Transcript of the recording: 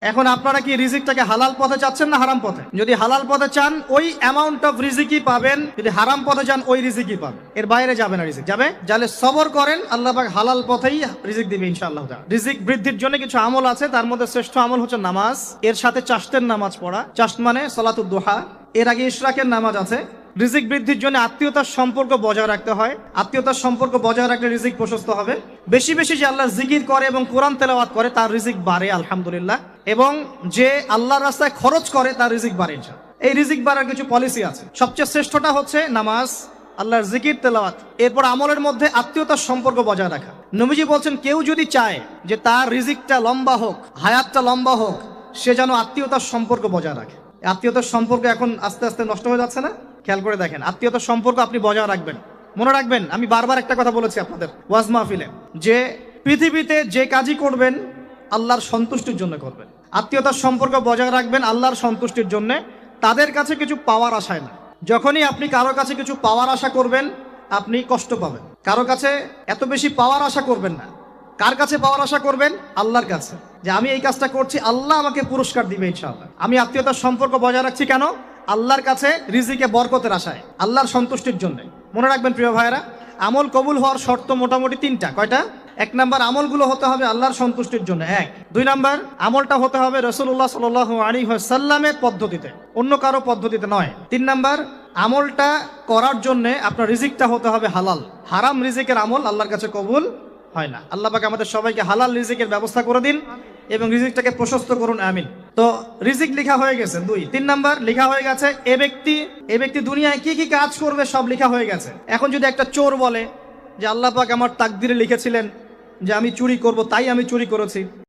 এখন আপনারা কি রিজিকটাকে হালাল পথে চাচ্ছেন না হারাম পথে? যদি হালাল পথে চান ওই অ্যামাউন্ট অফ রিজিকই পাবেন, যদি হারাম পথে চান ওই রিজিকই পাবেন, এর বাইরে যাবে না রিজিক। যাবে যাহলে সবর করেন, আল্লাহ পাক হালাল পথেই রিজিক দিবে ইনশাআল্লাহ। রিজিক বৃদ্ধির জন্য কিছু আমল আছে, তার মধ্যে শ্রেষ্ঠ আমল হচ্ছে নামাজ, এর সাথে চাশতের নামাজ পড়া। চাশত মানে সালাতুদ দুহা, এর আগে ইশরাকের নামাজ আছে। রিজিক বৃদ্ধির জন্য আত্মীয়তার সম্পর্ক বজায় রাখতে হয়, আত্মীয়তার সম্পর্ক বজায় রাখলে রিজিক প্রশস্ত হবে। বেশি বেশি যে আল্লাহর জিকির করে এবং কোরআন তেলাওয়াত করে তার রিজিক বাড়ে আলহামদুলিল্লাহ, এবং যে আল্লাহর রাস্তায় খরচ করে তার রিজিক বাড়ে ইনশাআল্লাহ। এই রিজিক বাড়ার কিছু পলিসি আছে, সবচেয়ে শ্রেষ্ঠটা হচ্ছে নামাজ, আল্লাহর জিকির তেলাওয়াত, এরপর আমলের মধ্যে আত্মীয়তার সম্পর্ক বজায় রাখা। নবীজি বলছেন কেউ যদি চায় যে তার রিজিকটা লম্বা হোক, হায়াতটা লম্বা হোক, সে যেন আত্মীয়তার সম্পর্ক বজায় রাখে। আত্মীয়তার সম্পর্ক এখন আস্তে আস্তে নষ্ট হয়ে যাচ্ছে না? খেয়াল করে দেখেন, আত্মীয়তার সম্পর্ক আপনি বজায় রাখবেন। মনে রাখবেন, আমি বারবার একটা কথা বলেছি আপনাদের ওয়াজ মাহফিলে, যে পৃথিবীতে যে কাজই করবেন আল্লাহর সন্তুষ্টির জন্য করবেন। আত্মীয়তার সম্পর্ক বজায় রাখবেন আল্লাহর সন্তুষ্টির জন্য, তাদের কাছে কিছু পাওয়ার আশায় না। যখনই আপনি কারো কাছে কিছু পাওয়ার আশা করবেন আপনি কষ্ট পাবেন। কারো কাছে এত বেশি পাওয়ার আশা করবেন না। কার কাছে পাওয়ার আশা করবেন? আল্লাহর কাছে, যে আমি এই কাজটা করছি আল্লাহ আমাকে পুরস্কার দিবে ইনশাআল্লাহ। আমি আত্মীয়তার সম্পর্ক বজায় রাখছি কেন? আল্লাহর কাছে রিজিকে বরকতের আশায়, আল্লাহর সন্তুষ্টির জন্য। মনে রাখবেন প্রিয় ভাইয়েরা, আমল কবুল হওয়ার শর্ত মোটামুটি তিনটা। কয়টা? 1 নাম্বার, আমলগুলো হতে হবে আল্লাহর সন্তুষ্টির জন্য। 1 2 নাম্বার, আমলটা হতে হবে রাসূলুল্লাহ সাল্লাল্লাহু আলাইহি ওয়াসাল্লামের পদ্ধতিতে, অন্য কারো পদ্ধতিতে নয়। 3 নাম্বার, আমলটা করার জন্য আপনার রিজিকটা হতে হবে হালাল। হারাম রিজিকের আমল আল্লাহর কাছে কবুল হয় না। আল্লাহ পাক আমাদের সবাইকে হালাল রিজিকের ব্যবস্থা করে দিন এবং রিজিকটাকে প্রশস্ত করুন, আমিন। তো রিজিক লেখা হয়ে গেছে 2। 3 নাম্বার লেখা হয়ে গেছে এ ব্যক্তি দুনিয়ায় কি কি কাজ করবে সব লেখা হয়ে গেছে। এখন যদি একটা চোর বলে যে আল্লাহ পাক আমার তাকদিরে লিখেছিলেন যে আমি চুরি করব, তাই আমি চুরি করেছি,